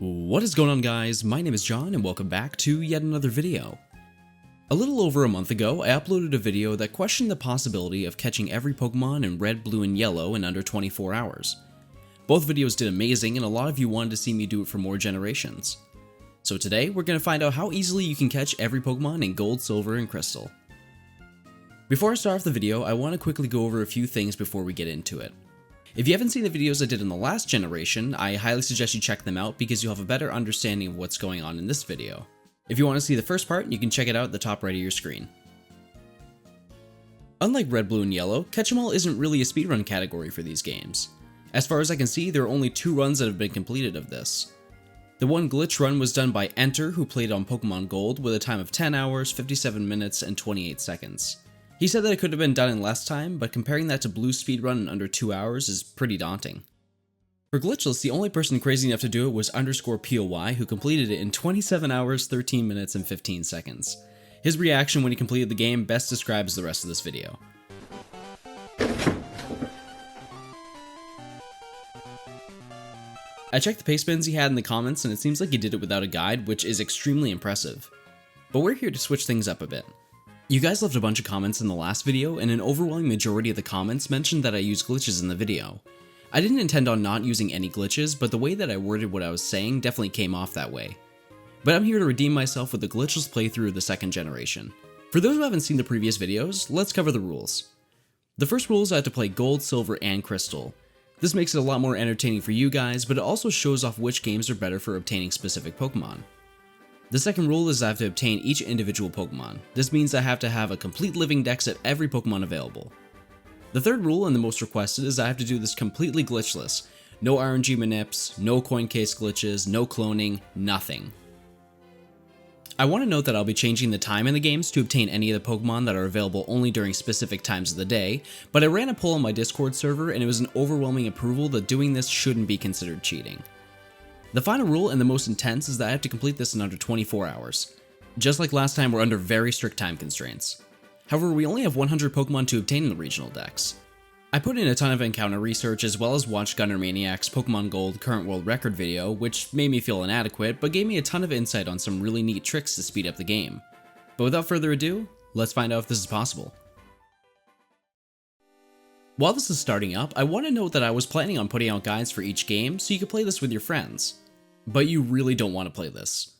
What is going on, guys? My name is John and welcome back to yet another video. A little over a month ago, I uploaded a video that questioned the possibility of catching every Pokemon in red, blue, and yellow in under 24 hours. Both videos did amazing and a lot of you wanted to see me do it for more generations. So today, we're going to find out how easily you can catch every Pokemon in Gold, Silver, and Crystal. Before I start off the video, I want to quickly go over a few things before we get into it. If you haven't seen the videos I did in the last generation, I highly suggest you check them out because you'll have a better understanding of what's going on in this video. If you want to see the first part, you can check it out at the top right of your screen. Unlike Red, Blue, and Yellow, Catch 'em All isn't really a speedrun category for these games. As far as I can see, there are only 2 runs that have been completed of this. The one glitch run was done by Enter, who played on Pokemon Gold with a time of 10 hours, 57 minutes, and 28 seconds. He said that it could have been done in less time, but comparing that to Blue's speedrun in under 2 hours is pretty daunting. For glitchless, the only person crazy enough to do it was _POY, who completed it in 27 hours, 13 minutes, and 15 seconds. His reaction when he completed the game best describes the rest of this video. I checked the pace spins he had in the comments and it seems like he did it without a guide, which is extremely impressive. But we're here to switch things up a bit. You guys left a bunch of comments in the last video, and an overwhelming majority of the comments mentioned that I used glitches in the video. I didn't intend on not using any glitches, but the way that I worded what I was saying definitely came off that way. But I'm here to redeem myself with the glitchless playthrough of the second generation. For those who haven't seen the previous videos, let's cover the rules. The first rule is I have to play Gold, Silver, and Crystal. This makes it a lot more entertaining for you guys, but it also shows off which games are better for obtaining specific Pokemon. The second rule is I have to obtain each individual Pokemon. This means I have to have a complete living dex at every Pokemon available. The third rule, and the most requested, is I have to do this completely glitchless. No RNG manips, no coin case glitches, no cloning, nothing. I want to note that I'll be changing the time in the games to obtain any of the Pokemon that are available only during specific times of the day, but I ran a poll on my Discord server and it was an overwhelming approval that doing this shouldn't be considered cheating. The final rule, and the most intense, is that I have to complete this in under 24 hours. Just like last time, we're under very strict time constraints. However, we only have 100 Pokemon to obtain in the regional dex. I put in a ton of encounter research as well as watched Gunner Maniac's Pokemon Gold current world record video, which made me feel inadequate, but gave me a ton of insight on some really neat tricks to speed up the game. But without further ado, let's find out if this is possible. While this is starting up, I want to note that I was planning on putting out guides for each game so you could play this with your friends. But you really don't want to play this.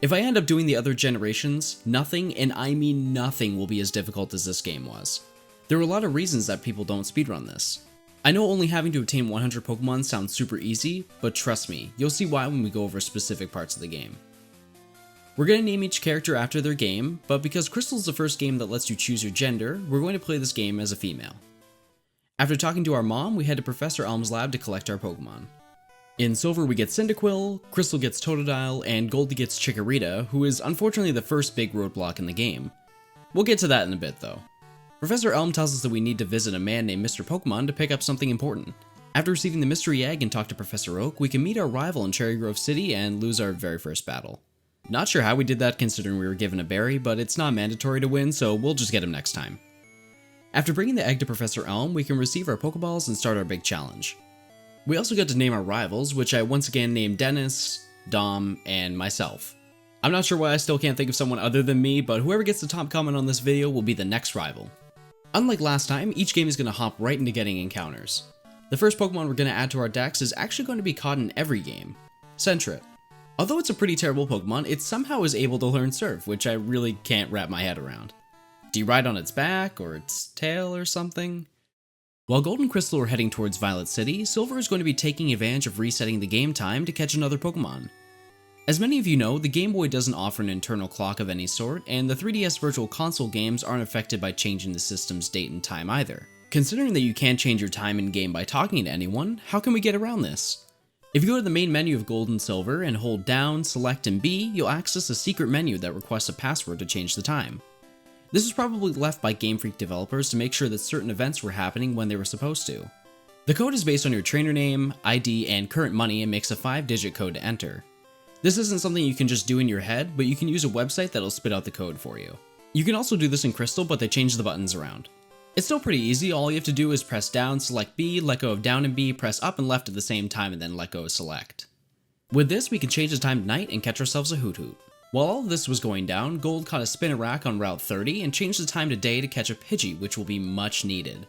If I end up doing the other generations, nothing, and I mean nothing, will be as difficult as this game was. There are a lot of reasons that people don't speedrun this. I know only having to obtain 100 Pokemon sounds super easy, but trust me, you'll see why when we go over specific parts of the game. We're going to name each character after their game, but because Crystal is the first game that lets you choose your gender, we're going to play this game as a female. After talking to our mom, we head to Professor Elm's lab to collect our Pokemon. In Silver we get Cyndaquil, Crystal gets Totodile, and Gold gets Chikorita, who is unfortunately the first big roadblock in the game. We'll get to that in a bit though. Professor Elm tells us that we need to visit a man named Mr. Pokemon to pick up something important. After receiving the mystery egg and talk to Professor Oak, we can meet our rival in Cherry Grove City and lose our very first battle. Not sure how we did that considering we were given a berry, but it's not mandatory to win, so we'll just get him next time. After bringing the egg to Professor Elm, we can receive our Pokeballs and start our big challenge. We also get to name our rivals, which I once again named Dennis, Dom, and myself. I'm not sure why I still can't think of someone other than me, but whoever gets the top comment on this video will be the next rival. Unlike last time, each game is going to hop right into getting encounters. The first Pokemon we're going to add to our dex is actually going to be caught in every game, Sentret. Although it's a pretty terrible Pokemon, it somehow is able to learn Surf, which I really can't wrap my head around. Do you ride on its back, or its tail, or something? While Gold and Crystal are heading towards Violet City, Silver is going to be taking advantage of resetting the game time to catch another Pokemon. As many of you know, the Game Boy doesn't offer an internal clock of any sort, and the 3DS Virtual Console games aren't affected by changing the system's date and time either. Considering that you can't change your time in-game by talking to anyone, how can we get around this? If you go to the main menu of Gold and Silver and hold down, select, and B, you'll access a secret menu that requests a password to change the time. This was probably left by Game Freak developers to make sure that certain events were happening when they were supposed to. The code is based on your trainer name, ID, and current money and makes a 5-digit code to enter. This isn't something you can just do in your head, but you can use a website that'll spit out the code for you. You can also do this in Crystal, but they changed the buttons around. It's still pretty easy, all you have to do is press down, select B, let go of down and B, press up and left at the same time, and then let go of select. With this, we can change the time to night and catch ourselves a Hoot Hoot. While all of this was going down, Gold caught a Spinnerack on Route 30 and changed the time to day to catch a Pidgey, which will be much needed.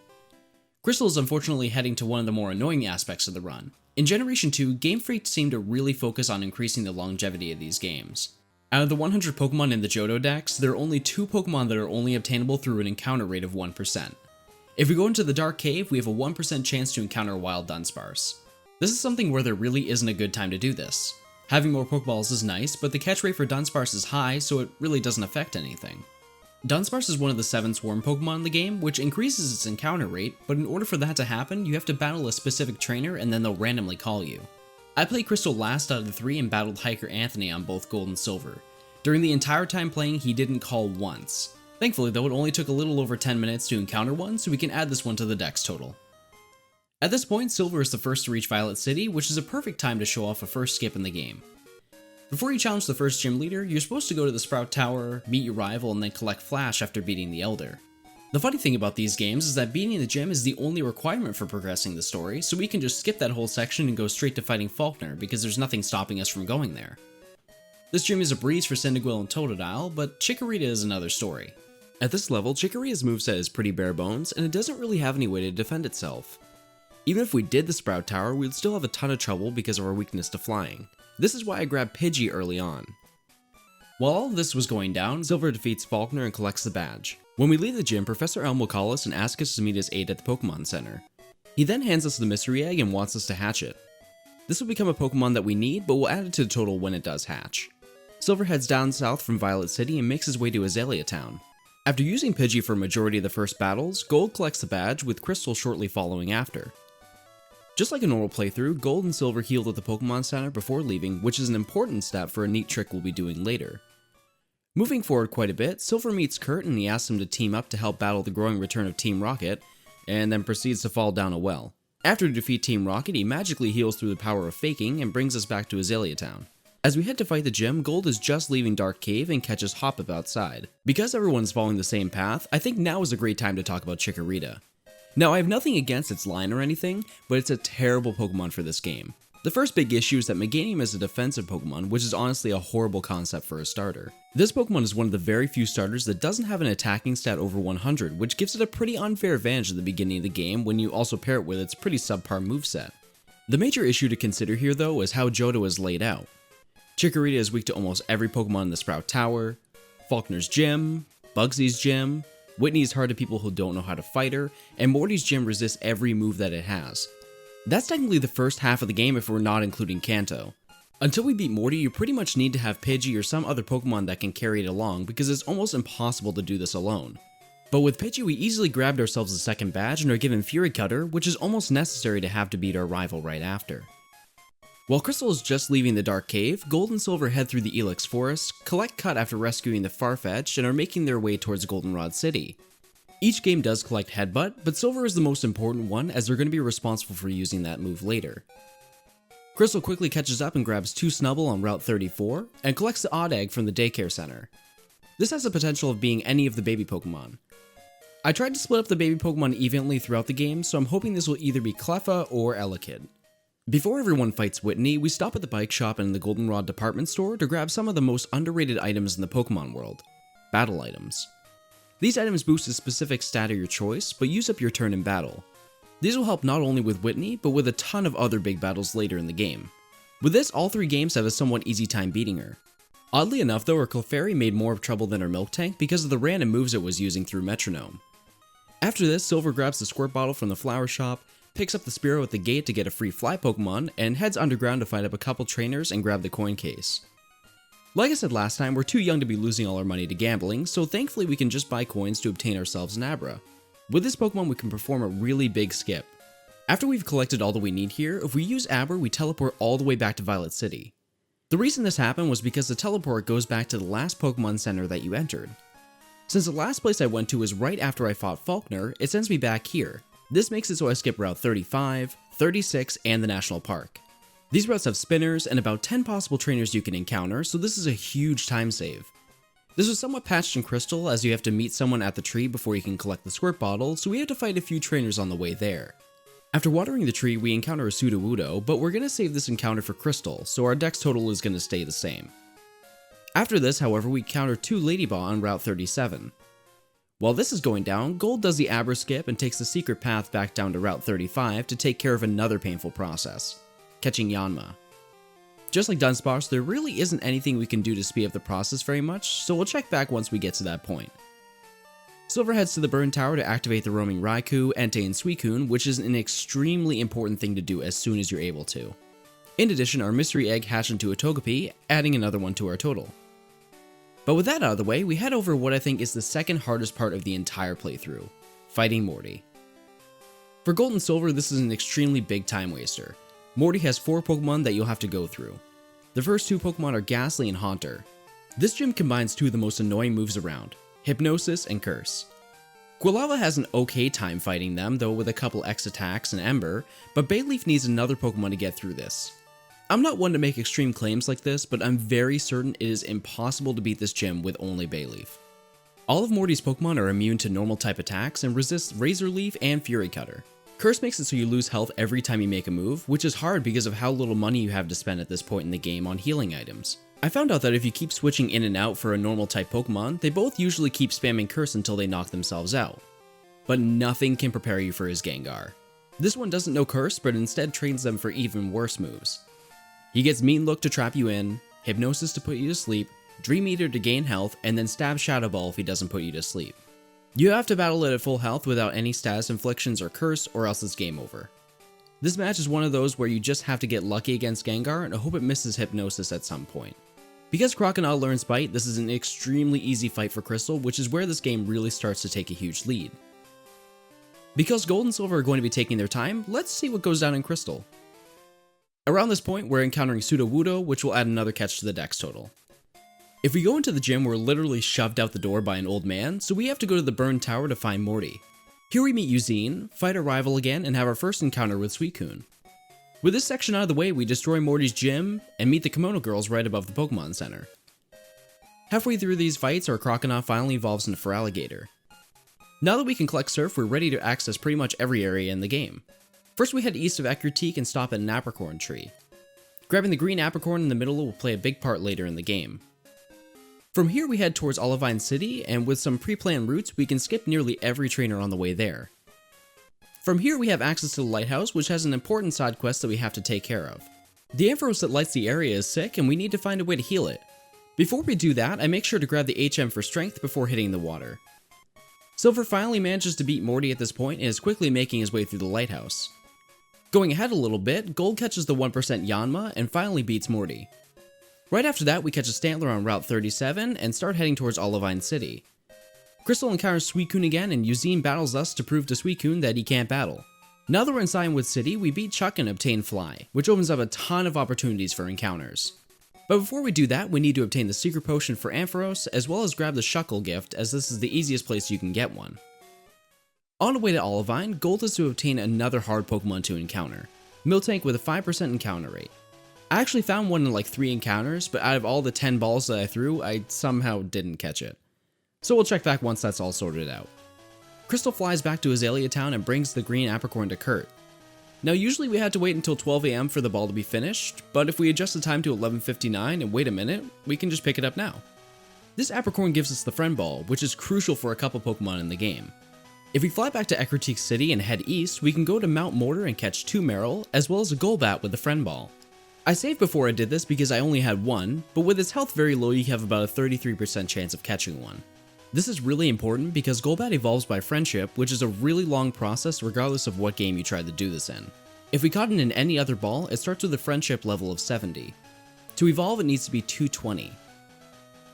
Crystal is unfortunately heading to one of the more annoying aspects of the run. In Generation 2, Game Freak seemed to really focus on increasing the longevity of these games. Out of the 100 Pokemon in the Johto Dex, there are only 2 Pokemon that are only obtainable through an encounter rate of 1%. If we go into the Dark Cave, we have a 1% chance to encounter a wild Dunsparce. This is something where there really isn't a good time to do this. Having more Pokeballs is nice, but the catch rate for Dunsparce is high, so it really doesn't affect anything. Dunsparce is one of the 7 Swarm Pokemon in the game, which increases its encounter rate, but in order for that to happen, you have to battle a specific trainer and then they'll randomly call you. I played Crystal last out of the 3 and battled Hiker Anthony on both Gold and Silver. During the entire time playing, he didn't call once. Thankfully though, it only took a little over 10 minutes to encounter one, so we can add this one to the dex total. At this point, Silver is the first to reach Violet City, which is a perfect time to show off a first skip in the game. Before you challenge the first gym leader, you're supposed to go to the Sprout Tower, meet your rival, and then collect Flash after beating the Elder. The funny thing about these games is that beating the gym is the only requirement for progressing the story, so we can just skip that whole section and go straight to fighting Faulkner because there's nothing stopping us from going there. This gym is a breeze for Cyndaquil and Totodile, but Chikorita is another story. At this level, Chikorita's moveset is pretty bare bones, and it doesn't really have any way to defend itself. Even if we did the Sprout Tower, we'd still have a ton of trouble because of our weakness to flying. This is why I grabbed Pidgey early on. While all of this was going down, Silver defeats Faulkner and collects the badge. When we leave the gym, Professor Elm will call us and ask us to meet his aide at the Pokemon Center. He then hands us the mystery egg and wants us to hatch it. This will become a Pokemon that we need, but we'll add it to the total when it does hatch. Silver heads down south from Violet City and makes his way to Azalea Town. After using Pidgey for a majority of the first battles, Gold collects the badge, with Crystal shortly following after. Just like a normal playthrough, Gold and Silver healed at the Pokemon Center before leaving, which is an important step for a neat trick we'll be doing later. Moving forward quite a bit, Silver meets Kurt and he asks him to team up to help battle the growing return of Team Rocket, and then proceeds to fall down a well. After we defeat Team Rocket, he magically heals through the power of faking and brings us back to Azalea Town. As we head to fight the gym, Gold is just leaving Dark Cave and catches Hoppip outside. Because everyone's following the same path, I think now is a great time to talk about Chikorita. Now, I have nothing against its line or anything, but it's a terrible Pokemon for this game. The first big issue is that Meganium is a defensive Pokemon, which is honestly a horrible concept for a starter. This Pokemon is one of the very few starters that doesn't have an attacking stat over 100, which gives it a pretty unfair advantage at the beginning of the game when you also pair it with its pretty subpar moveset. The major issue to consider here though is how Johto is laid out. Chikorita is weak to almost every Pokemon in the Sprout Tower, Faulkner's gym, Bugsy's gym, Whitney is hard to people who don't know how to fight her, and Morty's gym resists every move that it has. That's technically the first half of the game if we're not including Kanto. Until we beat Morty, you pretty much need to have Pidgey or some other Pokemon that can carry it along because it's almost impossible to do this alone. But with Pidgey, we easily grabbed ourselves a second badge and are given Fury Cutter, which is almost necessary to have to beat our rival right after. While Crystal is just leaving the Dark Cave, Gold and Silver head through the Ilex Forest, collect Cut after rescuing the Farfetch'd, and are making their way towards Goldenrod City. Each game does collect Headbutt, but Silver is the most important one as they're going to be responsible for using that move later. Crystal quickly catches up and grabs 2 Snubbull on Route 34, and collects the Odd Egg from the daycare center. This has the potential of being any of the baby Pokemon. I tried to split up the baby Pokemon evenly throughout the game, so I'm hoping this will either be Cleffa or Elekid. Before everyone fights Whitney, we stop at the bike shop and the Goldenrod department store to grab some of the most underrated items in the Pokemon world, battle items. These items boost a specific stat of your choice, but use up your turn in battle. These will help not only with Whitney, but with a ton of other big battles later in the game. With this, all 3 games have a somewhat easy time beating her. Oddly enough though, her Clefairy made more trouble than her Milk Tank because of the random moves it was using through Metronome. After this, Silver grabs the Squirt Bottle from the flower shop, picks up the Spearow at the gate to get a free fly Pokemon, and heads underground to find up a couple trainers and grab the coin case. Like I said last time, we're too young to be losing all our money to gambling, so thankfully we can just buy coins to obtain ourselves an Abra. With this Pokemon we can perform a really big skip. After we've collected all that we need here, if we use Abra we teleport all the way back to Violet City. The reason this happened was because the teleport goes back to the last Pokemon Center that you entered. Since the last place I went to was right after I fought Faulkner, it sends me back here. This makes it so I skip Route 35, 36, and the National Park. These routes have spinners and about 10 possible trainers you can encounter, so this is a huge time save. This was somewhat patched in Crystal as you have to meet someone at the tree before you can collect the Squirt Bottle, so we have to fight a few trainers on the way there. After watering the tree, we encounter a Sudowoodo, but we're going to save this encounter for Crystal, so our dex total is going to stay the same. After this, however, we encounter 2 Ladybah on Route 37. While this is going down, Gold does the Abra skip and takes the secret path back down to Route 35 to take care of another painful process, catching Yanma. Just like Dunsparce, there really isn't anything we can do to speed up the process very much, so we'll check back once we get to that point. Silver heads to the Burn Tower to activate the roaming Raikou, Entei, and Suicune, which is an extremely important thing to do as soon as you're able to. In addition, our mystery egg hatched into a Togepi, adding another one to our total. But with that out of the way, we head over what I think is the second hardest part of the entire playthrough, fighting Morty. For Gold and Silver, this is an extremely big time waster. Morty has 4 Pokemon that you'll have to go through. The first 2 Pokemon are Ghastly and Haunter. This gym combines 2 of the most annoying moves around, Hypnosis and Curse. Quilava has an okay time fighting them, though with a couple X attacks and Ember, but Bayleaf needs another Pokemon to get through this. I'm not one to make extreme claims like this, but I'm very certain it is impossible to beat this gym with only Bayleaf. All of Morty's Pokemon are immune to normal type attacks and resist Razor Leaf and Fury Cutter. Curse makes it so you lose health every time you make a move, which is hard because of how little money you have to spend at this point in the game on healing items. I found out that if you keep switching in and out for a normal type Pokemon, they both usually keep spamming Curse until they knock themselves out. But nothing can prepare you for his Gengar. This one doesn't know Curse, but instead trains them for even worse moves. He gets Mean Look to trap you in, Hypnosis to put you to sleep, Dream Eater to gain health, and then stab Shadow Ball if he doesn't put you to sleep. You have to battle it at full health without any status inflictions or curse, or else it's game over. This match is one of those where you just have to get lucky against Gengar and hope it misses Hypnosis at some point. Because Crocodile learns Bite, this is an extremely easy fight for Crystal, which is where this game really starts to take a huge lead. Because Gold and Silver are going to be taking their time, let's see what goes down in Crystal. Around this point, we're encountering Sudowoodo, which will add another catch to the dex total. If we go into the gym, we're literally shoved out the door by an old man, so we have to go to the Burn Tower to find Morty. Here we meet Eugene, fight our rival again, and have our first encounter with Suicune. With this section out of the way, we destroy Morty's gym, and meet the Kimono Girls right above the Pokemon Center. Halfway through these fights, our Croconaw finally evolves into Feraligatr. Now that we can collect Surf, we're ready to access pretty much every area in the game. First we head east of Ecruteak and stop at an Apricorn tree. Grabbing the green Apricorn in the middle will play a big part later in the game. From here we head towards Olivine City, and with some pre-planned routes we can skip nearly every trainer on the way there. From here we have access to the lighthouse, which has an important side quest that we have to take care of. The Ampharos that lights the area is sick and we need to find a way to heal it. Before we do that, I make sure to grab the HM for strength before hitting the water. Silver finally manages to beat Morty at this point and is quickly making his way through the lighthouse. Going ahead a little bit, Gold catches the 1% Yanma and finally beats Morty. Right after that, we catch a Stantler on Route 37 and start heading towards Olivine City. Crystal encounters Suicune again, and Eugene battles us to prove to Suicune that he can't battle. Now that we're in Cianwood City, we beat Chuck and obtain Fly, which opens up a ton of opportunities for encounters. But before we do that, we need to obtain the Secret Potion for Ampharos, as well as grab the Shuckle gift, as this is the easiest place you can get one. On the way to Olivine, Gold is to obtain another hard Pokemon to encounter, Miltank with a 5% encounter rate. I actually found one in like 3 encounters, but out of all the 10 balls that I threw, I somehow didn't catch it. So we'll check back once that's all sorted out. Crystal flies back to Azalea Town and brings the green Apricorn to Kurt. Now usually we had to wait until 12 AM for the ball to be finished, but if we adjust the time to 11:59 and wait a minute, we can just pick it up now. This Apricorn gives us the Friend Ball, which is crucial for a couple Pokemon in the game. If we fly back to Ecruteak City and head east, we can go to Mount Mortar and catch 2 Marill, as well as a Golbat with the Friend Ball. I saved before I did this because I only had one, but with its health very low you have about a 33% chance of catching one. This is really important because Golbat evolves by friendship, which is a really long process regardless of what game you try to do this in. If we caught it in any other ball, it starts with a friendship level of 70. To evolve it needs to be 220.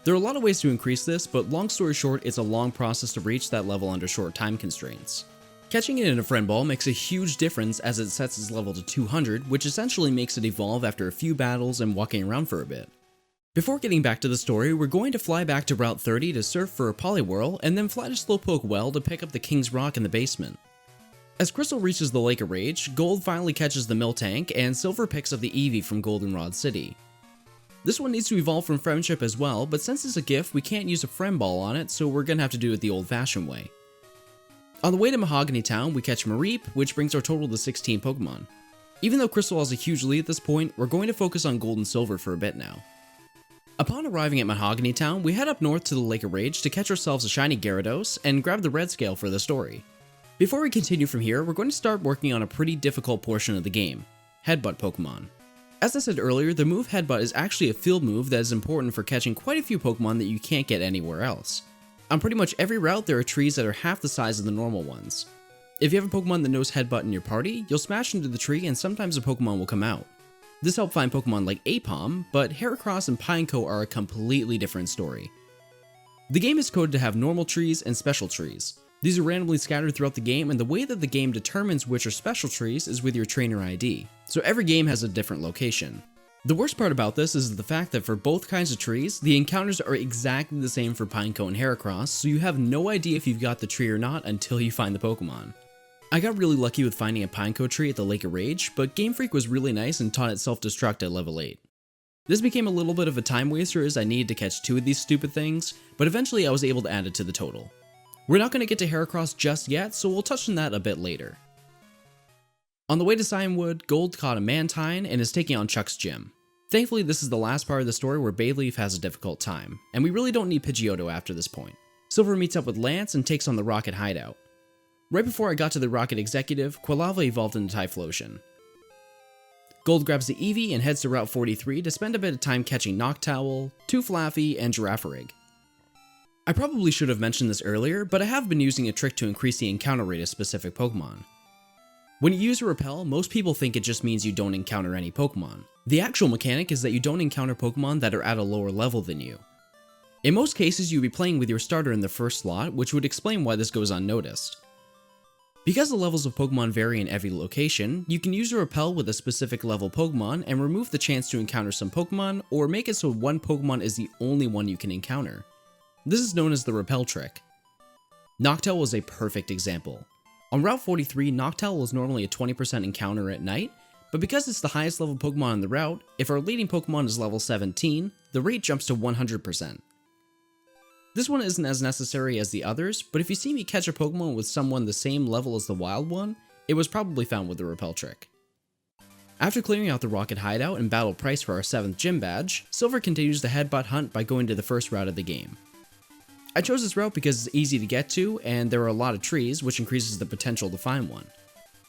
There are a lot of ways to increase this, but long story short, it's a long process to reach that level under short time constraints. Catching it in a friend ball makes a huge difference as it sets its level to 200, which essentially makes it evolve after a few battles and walking around for a bit. Before getting back to the story, we're going to fly back to Route 30 to surf for a Poliwhirl, and then fly to Slowpoke Well to pick up the King's Rock in the basement. As Crystal reaches the Lake of Rage, Gold finally catches the Miltank, and Silver picks up the Eevee from Goldenrod City. This one needs to evolve from Friendship as well, but since it's a gift, we can't use a Friend Ball on it, so we're gonna have to do it the old-fashioned way. On the way to Mahogany Town, we catch Mareep, which brings our total to 16 Pokemon. Even though Crystal has a huge lead at this point, we're going to focus on Gold and Silver for a bit now. Upon arriving at Mahogany Town, we head up north to the Lake of Rage to catch ourselves a shiny Gyarados and grab the red scale for the story. Before we continue from here, we're going to start working on a pretty difficult portion of the game, Headbutt Pokémon. As I said earlier, the move Headbutt is actually a field move that is important for catching quite a few Pokemon that you can't get anywhere else. On pretty much every route, there are trees that are half the size of the normal ones. If you have a Pokemon that knows Headbutt in your party, you'll smash into the tree and sometimes a Pokemon will come out. This helps find Pokemon like Aipom, but Heracross and Pineco are a completely different story. The game is coded to have normal trees and special trees. These are randomly scattered throughout the game, and the way that the game determines which are special trees is with your trainer ID, so every game has a different location. The worst part about this is the fact that for both kinds of trees, the encounters are exactly the same for Pineco and Heracross, so you have no idea if you've got the tree or not until you find the Pokemon. I got really lucky with finding a Pineco tree at the Lake of Rage, but Game Freak was really nice and taught it self-destruct at level 8. This became a little bit of a time waster as I needed to catch 2 of these stupid things, but eventually I was able to add it to the total. We're not going to get to Heracross just yet, so we'll touch on that a bit later. On the way to Cianwood, Gold caught a Mantine and is taking on Chuck's gym. Thankfully, this is the last part of the story where Bayleaf has a difficult time, and we really don't need Pidgeotto after this point. Silver meets up with Lance and takes on the Rocket Hideout. Right before I got to the Rocket Executive, Quilava evolved into Typhlosion. Gold grabs the Eevee and heads to Route 43 to spend a bit of time catching Noctowl, Tooflaffy, and Girafarig. I probably should have mentioned this earlier, but I have been using a trick to increase the encounter rate of specific Pokemon. When you use a Repel, most people think it just means you don't encounter any Pokemon. The actual mechanic is that you don't encounter Pokemon that are at a lower level than you. In most cases, you'd be playing with your starter in the first slot, which would explain why this goes unnoticed. Because the levels of Pokemon vary in every location, you can use a Repel with a specific level Pokemon and remove the chance to encounter some Pokemon, or make it so one Pokemon is the only one you can encounter. This is known as the Repel trick. Noctowl was a perfect example. On Route 43, Noctowl was normally a 20% encounter at night, but because it's the highest level Pokemon on the route, if our leading Pokemon is level 17, the rate jumps to 100%. This one isn't as necessary as the others, but if you see me catch a Pokemon with someone the same level as the wild one, it was probably found with the Repel trick. After clearing out the Rocket Hideout and Battle Price for our 7th gym badge, Silver continues the Headbutt hunt by going to the first route of the game. I chose this route because it's easy to get to, and there are a lot of trees, which increases the potential to find one.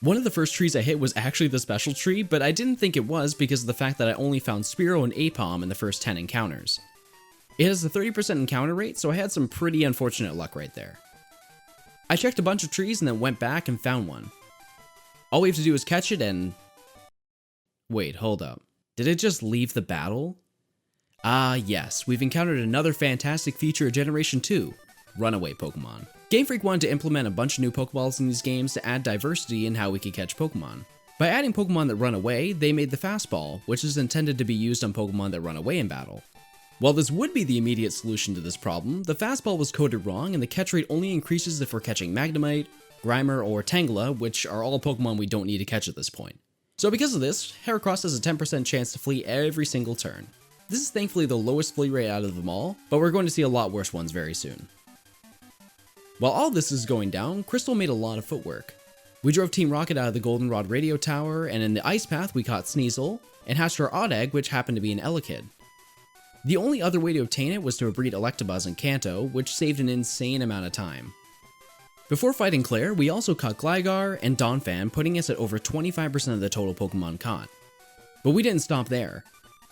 One of the first trees I hit was actually the special tree, but I didn't think it was because of the fact that I only found Spearow and Aipom in the first 10 encounters. It has a 30% encounter rate, so I had some pretty unfortunate luck right there. I checked a bunch of trees and then went back and found one. All we have to do is catch it and... Wait, hold up. Did it just leave the battle? Ah yes, we've encountered another fantastic feature of Generation 2, Runaway Pokémon. Game Freak wanted to implement a bunch of new Pokeballs in these games to add diversity in how we could catch Pokemon. By adding Pokemon that run away, they made the Fastball, which is intended to be used on Pokemon that run away in battle. While this would be the immediate solution to this problem, the Fastball was coded wrong and the catch rate only increases if we're catching Magnemite, Grimer, or Tangela, which are all Pokemon we don't need to catch at this point. So because of this, Heracross has a 10% chance to flee every single turn. This is thankfully the lowest flee rate out of them all, but we're going to see a lot worse ones very soon. While all this is going down, Crystal made a lot of footwork. We drove Team Rocket out of the Goldenrod radio tower, and in the ice path we caught Sneasel, and hatched our odd egg, which happened to be an Elekid. The only other way to obtain it was to breed Electabuzz in Kanto, which saved an insane amount of time. Before fighting Claire, we also caught Gligar and Donphan, putting us at over 25% of the total Pokemon caught. But we didn't stop there.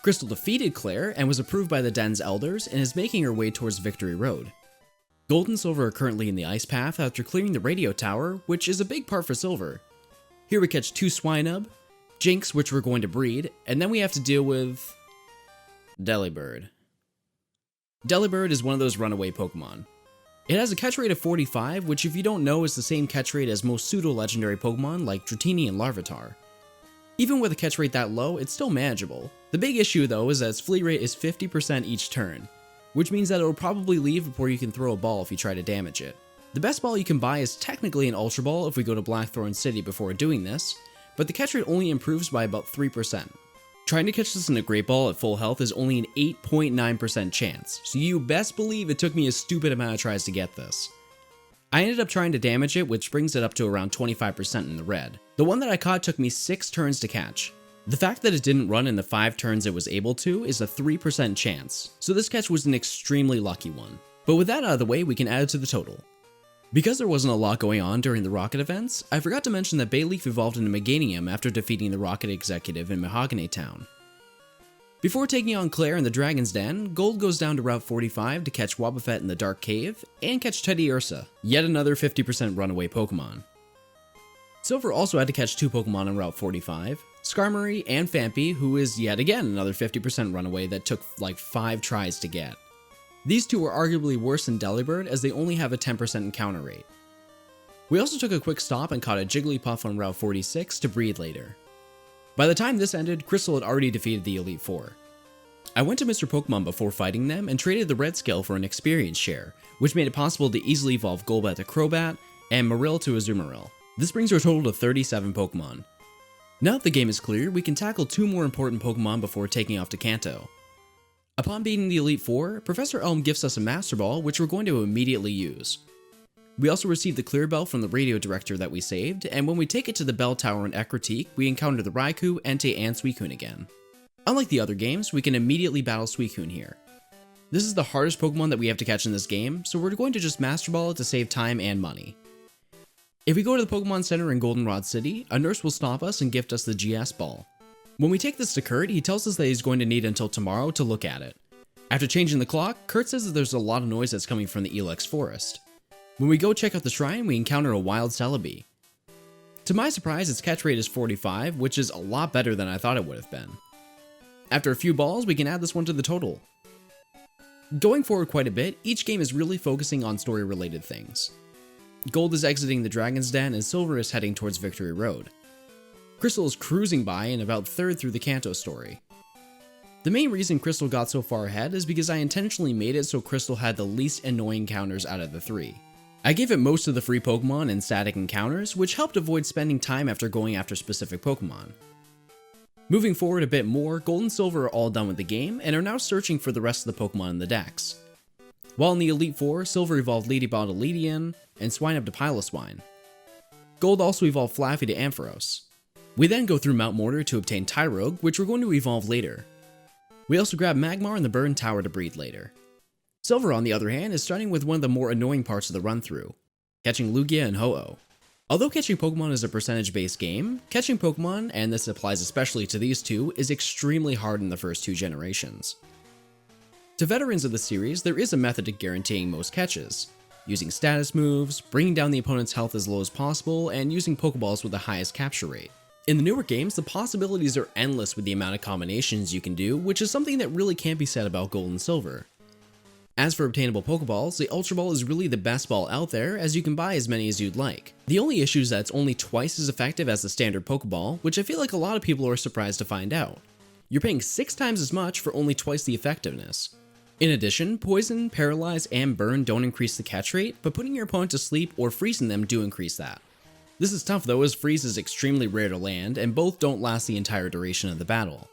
Crystal defeated Claire and was approved by the Den's Elders and is making her way towards Victory Road. Gold and Silver are currently in the ice path after clearing the radio tower, which is a big part for Silver. Here we catch 2 Swinub, Jinx, which we're going to breed, and then we have to deal with... Delibird. Delibird is one of those runaway Pokemon. It has a catch rate of 45, which if you don't know is the same catch rate as most pseudo-legendary Pokemon like Dratini and Larvitar. Even with a catch rate that low, it's still manageable. The big issue though is that its flee rate is 50% each turn, which means that it will probably leave before you can throw a ball if you try to damage it. The best ball you can buy is technically an Ultra Ball if we go to Blackthorn City before doing this, but the catch rate only improves by about 3%. Trying to catch this in a Great Ball at full health is only an 8.9% chance, so you best believe it took me a stupid amount of tries to get this. I ended up trying to damage it, which brings it up to around 25% in the red. The one that I caught took me 6 turns to catch. The fact that it didn't run in the 5 turns it was able to is a 3% chance, so this catch was an extremely lucky one. But with that out of the way, we can add it to the total. Because there wasn't a lot going on during the Rocket events, I forgot to mention that Bayleaf evolved into Meganium after defeating the Rocket Executive in Mahogany Town. Before taking on Claire in the Dragon's Den, Gold goes down to Route 45 to catch Wobbuffet in the Dark Cave, and catch Teddy Ursa, yet another 50% runaway Pokemon. Silver also had to catch 2 Pokemon on Route 45, Skarmory and Phanpy, who is yet again another 50% runaway that took like 5 tries to get. These two are arguably worse than Delibird as they only have a 10% encounter rate. We also took a quick stop and caught a Jigglypuff on Route 46 to breed later. By the time this ended, Crystal had already defeated the Elite Four. I went to Mr. Pokemon before fighting them and traded the red scale for an experience share, which made it possible to easily evolve Golbat to Crobat and Marill to Azumarill. This brings our total to 37 Pokemon. Now that the game is clear, we can tackle 2 more important Pokemon before taking off to Kanto. Upon beating the Elite Four, Professor Elm gifts us a Master Ball, which we're going to immediately use. We also received the Clear Bell from the radio director that we saved, and when we take it to the bell tower in Ekritique, we encounter the Raikou, Entei, and Suicune again. Unlike the other games, we can immediately battle Suicune here. This is the hardest Pokemon that we have to catch in this game, so we're going to just Master Ball it to save time and money. If we go to the Pokemon Center in Goldenrod City, a nurse will stop us and gift us the GS Ball. When we take this to Kurt, he tells us that he's going to need until tomorrow to look at it. After changing the clock, Kurt says that there's a lot of noise that's coming from the Ilex Forest. When we go check out the shrine, we encounter a wild Celebi. To my surprise, its catch rate is 45, which is a lot better than I thought it would have been. After a few balls, we can add this one to the total. Going forward quite a bit, each game is really focusing on story-related things. Gold is exiting the Dragon's Den and Silver is heading towards Victory Road. Crystal is cruising by and about 3rd through the Kanto story. The main reason Crystal got so far ahead is because I intentionally made it so Crystal had the least annoying encounters out of the 3. I gave it most of the free Pokemon and static encounters, which helped avoid spending time after going after specific Pokemon. Moving forward a bit more, Gold and Silver are all done with the game and are now searching for the rest of the Pokemon in the Dex. While in the Elite Four, Silver evolved Ladyball to Ledian and Swinub to Piloswine. Gold also evolved Flaffy to Ampharos. We then go through Mount Mortar to obtain Tyrogue, which we're going to evolve later. We also grab Magmar and the Burn Tower to breed later. Silver, on the other hand, is starting with one of the more annoying parts of the run-through, catching Lugia and Ho-Oh. Although catching Pokemon is a percentage-based game, catching Pokemon, and this applies especially to these two, is extremely hard in the first 2 generations. To veterans of the series, there is a method to guaranteeing most catches, using status moves, bringing down the opponent's health as low as possible, and using Pokeballs with the highest capture rate. In the newer games, the possibilities are endless with the amount of combinations you can do, which is something that really can't be said about Gold and Silver. As for obtainable Pokeballs, the Ultra Ball is really the best ball out there, as you can buy as many as you'd like. The only issue is that it's only twice as effective as the standard Pokeball, which I feel like a lot of people are surprised to find out. You're paying 6 times as much for only twice the effectiveness. In addition, Poison, Paralyze, and Burn don't increase the catch rate, but putting your opponent to sleep or freezing them do increase that. This is tough though, as Freeze is extremely rare to land, and both don't last the entire duration of the battle.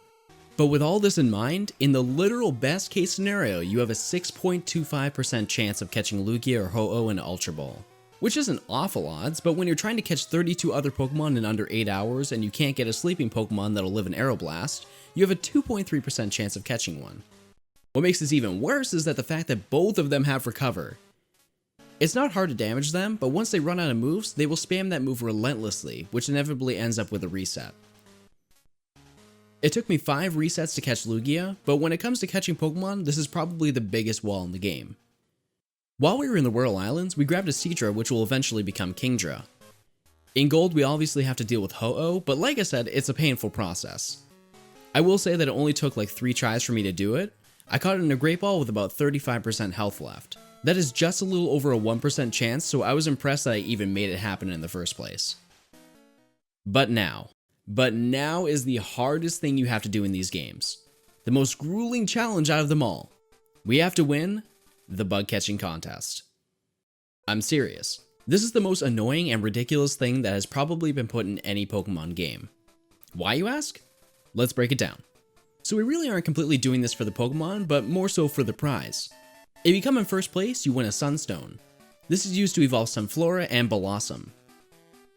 But with all this in mind, in the literal best case scenario, you have a 6.25% chance of catching Lugia or Ho-Oh in Ultra Ball. Which isn't awful odds, but when you're trying to catch 32 other Pokemon in under 8 hours and you can't get a sleeping Pokemon that'll live in Aeroblast, you have a 2.3% chance of catching one. What makes this even worse is that the fact that both of them have Recover. It's not hard to damage them, but once they run out of moves, they will spam that move relentlessly, which inevitably ends up with a reset. It took me 5 resets to catch Lugia, but when it comes to catching Pokemon, this is probably the biggest wall in the game. While we were in the Whirl Islands, we grabbed a Seadra, which will eventually become Kingdra. In Gold, we obviously have to deal with Ho-Oh, but like I said, it's a painful process. I will say that it only took like 3 tries for me to do it. I caught it in a Great Ball with about 35% health left. That is just a little over a 1% chance, so I was impressed that I even made it happen in the first place. But now is the hardest thing you have to do in these games. The most grueling challenge out of them all. We have to win the bug catching contest. I'm serious. This is the most annoying and ridiculous thing that has probably been put in any Pokemon game. Why, you ask? Let's break it down. So we really aren't completely doing this for the Pokemon, but more so for the prize. If you come in first place, you win a Sunstone. This is used to evolve Sunflora and Blossom.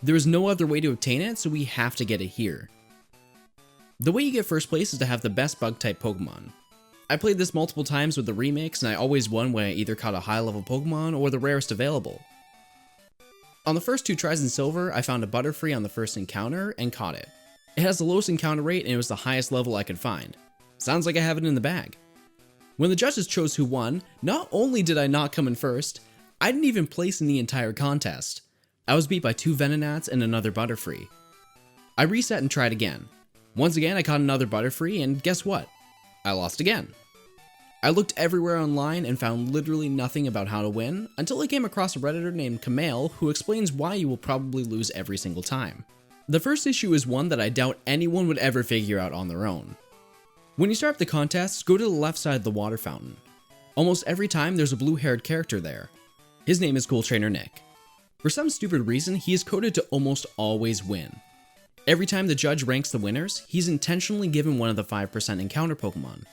There is no other way to obtain it, so we have to get it here. The way you get first place is to have the best bug-type Pokemon. I played this multiple times with the remakes, and I always won when I either caught a high-level Pokemon or the rarest available. On the first 2 tries in Silver, I found a Butterfree on the first encounter and caught it. It has the lowest encounter rate and it was the highest level I could find. Sounds like I have it in the bag. When the judges chose who won, not only did I not come in first, I didn't even place in the entire contest. I was beat by 2 Venonats and another Butterfree. I reset and tried again. Once again, I caught another Butterfree, and guess what? I lost again. I looked everywhere online and found literally nothing about how to win, until I came across a Redditor named Kamale who explains why you will probably lose every single time. The first issue is one that I doubt anyone would ever figure out on their own. When you start up the contest, go to the left side of the water fountain. Almost every time there's a blue-haired character there. His name is Cool Trainer Nick. For some stupid reason, he is coded to almost always win. Every time the judge ranks the winners, he's intentionally given one of the 5% encounter Pokemon.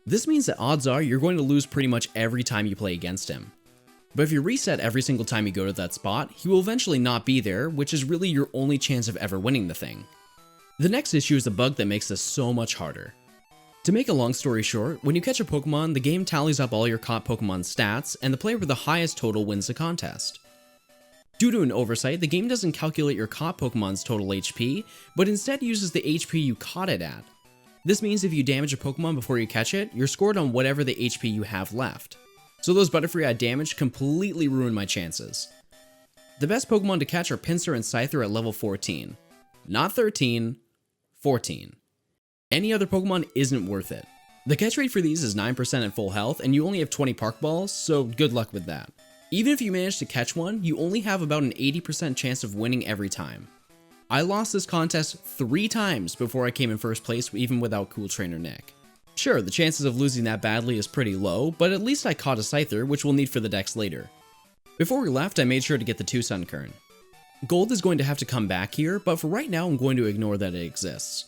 This means that odds are you're going to lose pretty much every time you play against him. But if you reset every single time you go to that spot, he will eventually not be there, which is really your only chance of ever winning the thing. The next issue is a bug that makes this so much harder. To make a long story short, when you catch a Pokemon, the game tallies up all your caught Pokemon's stats, and the player with the highest total wins the contest. Due to an oversight, the game doesn't calculate your caught Pokemon's total HP, but instead uses the HP you caught it at. This means if you damage a Pokemon before you catch it, you're scored on whatever the HP you have left. So those Butterfree I damaged completely ruined my chances. The best Pokemon to catch are Pinsir and Scyther at level 14. Not 13, 14. Any other Pokemon isn't worth it. The catch rate for these is 9% at full health, and you only have 20 Park Balls, so good luck with that. Even if you manage to catch one, you only have about an 80% chance of winning every time. I lost this contest 3 times before I came in first place, even without Cool Trainer Nick. Sure, the chances of losing that badly is pretty low, but at least I caught a Scyther, which we'll need for the Dex later. Before we left, I made sure to get the 2 Sunkern. Gold is going to have to come back here, but for right now I'm going to ignore that it exists.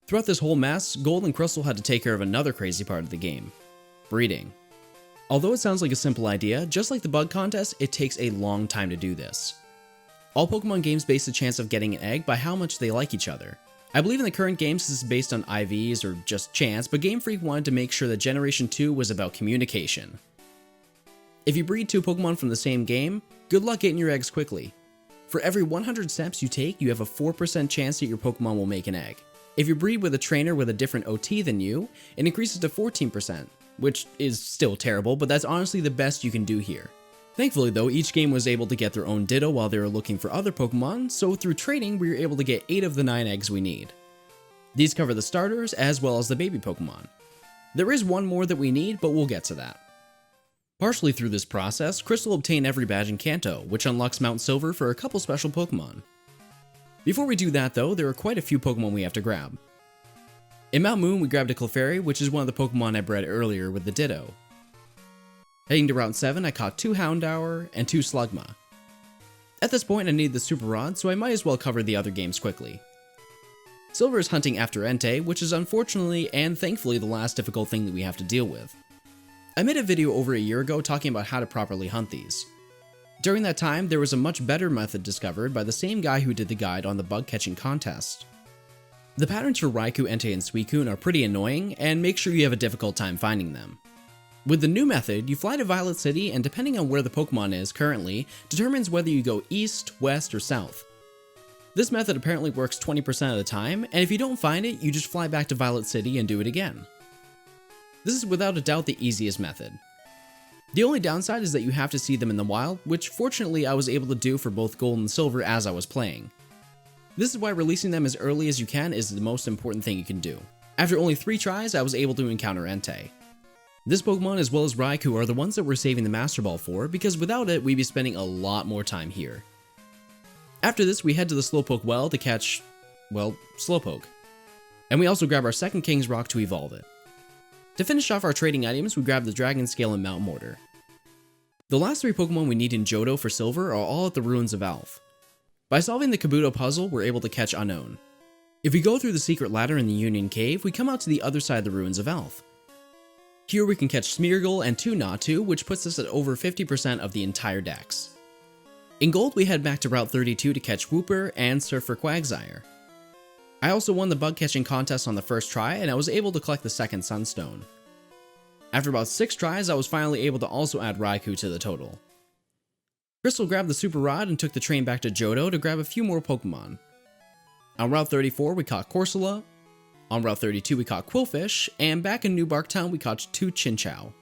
Throughout this whole mess, Gold and Crystal had to take care of another crazy part of the game: breeding. Although it sounds like a simple idea, just like the bug contest, it takes a long time to do this. All Pokemon games base the chance of getting an egg by how much they like each other. I believe in the current games this is based on IVs or just chance, but Game Freak wanted to make sure that Generation 2 was about communication. If you breed 2 Pokemon from the same game, good luck getting your eggs quickly. For every 100 steps you take, you have a 4% chance that your Pokemon will make an egg. If you breed with a trainer with a different OT than you, it increases to 14%, which is still terrible, but that's honestly the best you can do here. Thankfully though, each game was able to get their own Ditto while they were looking for other Pokemon, so through trading we were able to get 8 of the 9 eggs we need. These cover the starters as well as the baby Pokemon. There is one more that we need, but we'll get to that. Partially through this process, Crystal obtained every badge in Kanto, which unlocks Mount Silver for a couple special Pokemon. Before we do that though, there are quite a few Pokemon we have to grab. In Mount Moon, we grabbed a Clefairy, which is one of the Pokemon I bred earlier with the Ditto. Heading to Route 7, I caught 2 Houndour and 2 Slugma. At this point, I need the Super Rod, so I might as well cover the other games quickly. Silver is hunting after Entei, which is unfortunately and thankfully the last difficult thing that we have to deal with. I made a video over a year ago talking about how to properly hunt these. During that time, there was a much better method discovered by the same guy who did the guide on the bug catching contest. The patterns for Raikou, Entei, and Suicune are pretty annoying, and make sure you have a difficult time finding them. With the new method, you fly to Violet City, and depending on where the Pokemon is currently, determines whether you go east, west, or south. This method apparently works 20% of the time, and if you don't find it, you just fly back to Violet City and do it again. This is without a doubt the easiest method. The only downside is that you have to see them in the wild, which fortunately I was able to do for both Gold and Silver as I was playing. This is why releasing them as early as you can is the most important thing you can do. After only 3 tries, I was able to encounter Entei. This Pokemon as well as Raikou are the ones that we're saving the Master Ball for, because without it, we'd be spending a lot more time here. After this, we head to the Slowpoke well to catch, well, Slowpoke. And we also grab our second King's Rock to evolve it. To finish off our trading items, we grab the Dragon Scale and Mount Mortar. The last 3 Pokemon we need in Johto for Silver are all at the Ruins of Alph. By solving the Kabuto puzzle, we're able to catch Unknown. If we go through the secret ladder in the Union Cave, we come out to the other side of the Ruins of Alph. Here we can catch Smeargle and 2 Natu, which puts us at over 50% of the entire dex. In Gold, we head back to Route 32 to catch Wooper and search for Quagsire. I also won the bug catching contest on the first try, and I was able to collect the second Sunstone. After about 6 tries, I was finally able to also add Raikou to the total. Crystal grabbed the Super Rod and took the train back to Johto to grab a few more Pokemon. On Route 34, we caught Corsola. On Route 32, we caught Quillfish, and back in New Barktown, we caught 2 Chinchou.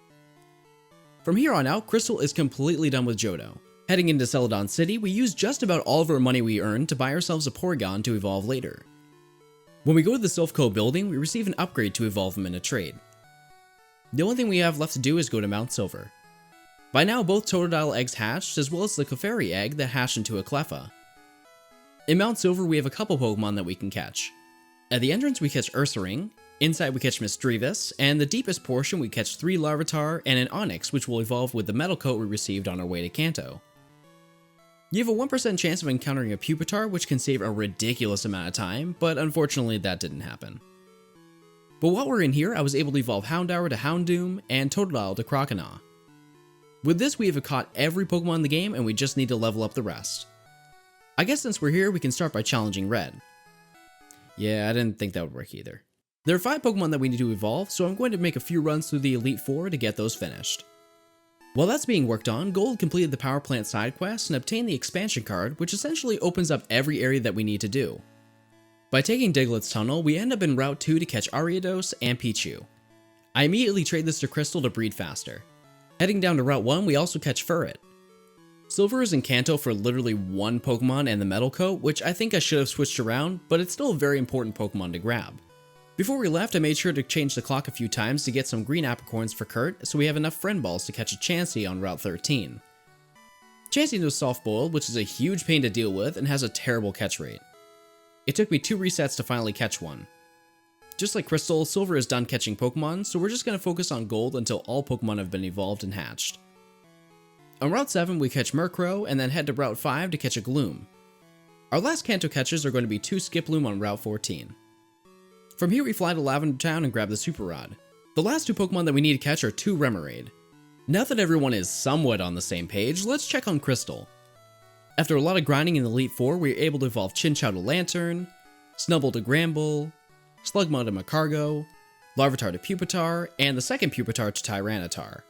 From here on out, Crystal is completely done with Johto. Heading into Celadon City, we use just about all of our money we earned to buy ourselves a Porygon to evolve later. When we go to the Silphco building, we receive an upgrade to evolve him in a trade. The only thing we have left to do is go to Mount Silver. By now, both Totodile eggs hatched, as well as the Clefairy egg that hatched into a Cleffa. In Mount Silver, we have a couple Pokemon that we can catch. At the entrance, we catch Ursaring, inside we catch Misdreavus, and the deepest portion we catch 3 Larvitar and an Onix, which will evolve with the metal coat we received on our way to Kanto. You have a 1% chance of encountering a Pupitar, which can save a ridiculous amount of time, but unfortunately that didn't happen. But while we're in here, I was able to evolve Houndour to Houndoom and Totodile to Croconaw. With this, we have caught every Pokemon in the game, and we just need to level up the rest. I guess since we're here, we can start by challenging Red. Yeah, I didn't think that would work either. There are 5 Pokemon that we need to evolve, so I'm going to make a few runs through the Elite Four to get those finished. While that's being worked on, Gold completed the Power Plant side quest and obtained the expansion card, which essentially opens up every area that we need to do. By taking Diglett's Tunnel, we end up in Route 2 to catch Ariados and Pichu. I immediately trade this to Crystal to breed faster. Heading down to Route 1, we also catch Furret. Silver is in Kanto for literally 1 Pokemon and the Metal Coat, which I think I should have switched around, but it's still a very important Pokemon to grab. Before we left, I made sure to change the clock a few times to get some green apricorns for Kurt, so we have enough friend balls to catch a Chansey on Route 13. Chansey was soft-boiled, which is a huge pain to deal with and has a terrible catch rate. It took me 2 resets to finally catch one. Just like Crystal, Silver is done catching Pokemon, so we're just going to focus on Gold until all Pokemon have been evolved and hatched. On Route 7, we catch Murkrow and then head to Route 5 to catch a Gloom. Our last Kanto catches are going to be 2 Skiploom on Route 14. From here, we fly to Lavender Town and grab the Super Rod. The last 2 Pokemon that we need to catch are 2 Remoraid. Now that everyone is somewhat on the same page, let's check on Crystal. After a lot of grinding in the Elite Four, we were able to evolve Chinchou to Lantern, Snubbull to Gramble, Slugma to Macargo, Larvitar to Pupitar, and the second Pupitar to Tyranitar.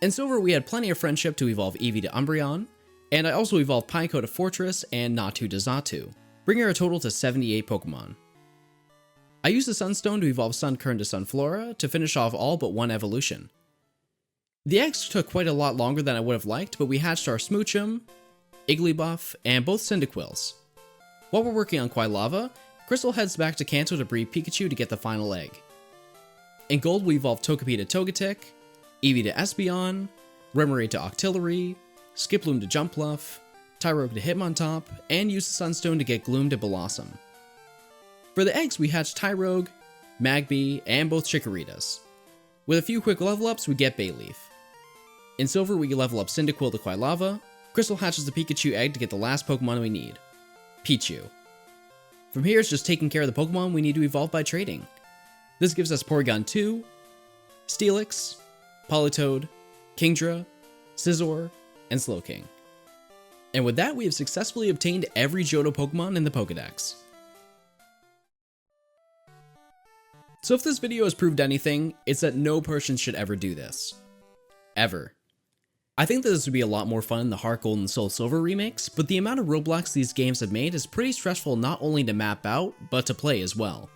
In Silver, we had plenty of friendship to evolve Eevee to Umbreon, and I also evolved Pineco to Fortress and Natu to Xatu, bringing our total to 78 Pokemon. I used the Sunstone to evolve Sunkern to Sunflora to finish off all but 1 evolution. The eggs took quite a lot longer than I would have liked, but we hatched our Smoochum, Igglybuff, and both Cyndaquils. While we're working on Quilava, Crystal heads back to Kanto to breed Pikachu to get the final egg. In Gold, we evolved Togepi to Togetic, Eevee to Espeon, Remoraid to Octillery, Skiploom to Jumpluff, Tyrogue to Hitmontop, and used the Sunstone to get Gloom to Blossom. For the eggs, we hatched Tyrogue, Magby, and both Chikoritas. With a few quick level ups, we get Bayleaf. In Silver, we level up Cyndaquil to Quilava. Crystal hatches the Pikachu egg to get the last Pokemon we need, Pichu. From here, it's just taking care of the Pokemon we need to evolve by trading. This gives us Porygon 2, Steelix, Politoed, Kingdra, Scizor, and Slowking. And with that, we have successfully obtained every Johto Pokemon in the Pokédex. So if this video has proved anything, it's that no person should ever do this. Ever. I think that this would be a lot more fun in the Heart Gold and Soul Silver remakes, but the amount of roadblocks these games have made is pretty stressful not only to map out, but to play as well.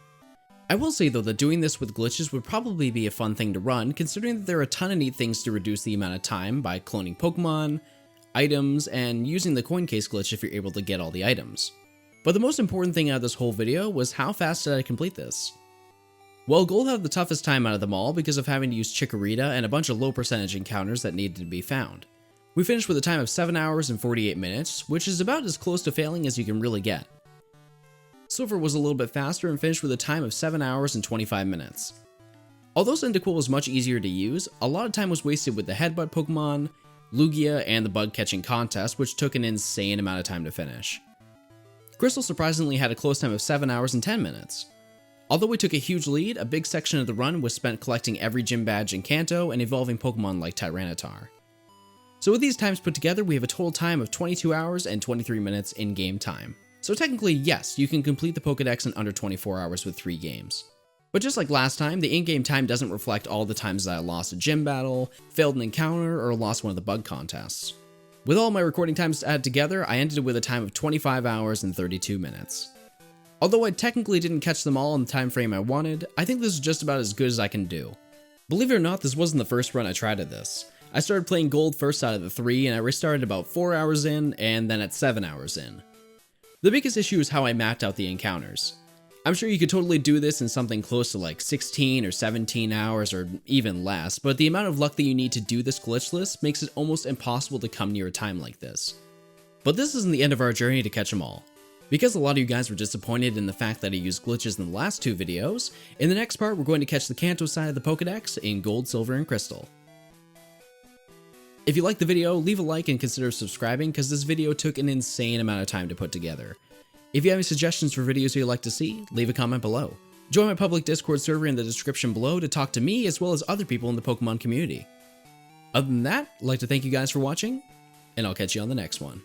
I will say though that doing this with glitches would probably be a fun thing to run, considering that there are a ton of neat things to reduce the amount of time by cloning Pokemon, items, and using the coin case glitch if you're able to get all the items. But the most important thing out of this whole video was how fast did I complete this? Well, Gold had the toughest time out of them all because of having to use Chikorita and a bunch of low percentage encounters that needed to be found. We finished with a time of 7 hours and 48 minutes, which is about as close to failing as you can really get. Silver was a little bit faster and finished with a time of 7 hours and 25 minutes. Although Cyndaquil was much easier to use, a lot of time was wasted with the Headbutt Pokémon, Lugia, and the bug catching contest, which took an insane amount of time to finish. Crystal surprisingly had a close time of 7 hours and 10 minutes. Although we took a huge lead, a big section of the run was spent collecting every gym badge in Kanto and evolving Pokemon like Tyranitar. So with these times put together, we have a total time of 22 hours and 23 minutes in game time. So technically, yes, you can complete the Pokédex in under 24 hours with 3 games. But just like last time, the in-game time doesn't reflect all the times that I lost a gym battle, failed an encounter, or lost one of the bug contests. With all my recording times added together, I ended with a time of 25 hours and 32 minutes. Although I technically didn't catch them all in the time frame I wanted, I think this is just about as good as I can do. Believe it or not, this wasn't the first run I tried at this. I started playing Gold first out of the 3, and I restarted about 4 hours in, and then at 7 hours in. The biggest issue is how I mapped out the encounters. I'm sure you could totally do this in something close to like 16 or 17 hours or even less, but the amount of luck that you need to do this glitchless makes it almost impossible to come near a time like this. But this isn't the end of our journey to catch them all. Because a lot of you guys were disappointed in the fact that I used glitches in the last 2 videos, in the next part we're going to catch the Kanto side of the Pokédex in Gold, Silver, and Crystal. If you liked the video, leave a like and consider subscribing because this video took an insane amount of time to put together. If you have any suggestions for videos you'd like to see, leave a comment below. Join my public Discord server in the description below to talk to me as well as other people in the Pokemon community. Other than that, I'd like to thank you guys for watching, and I'll catch you on the next one.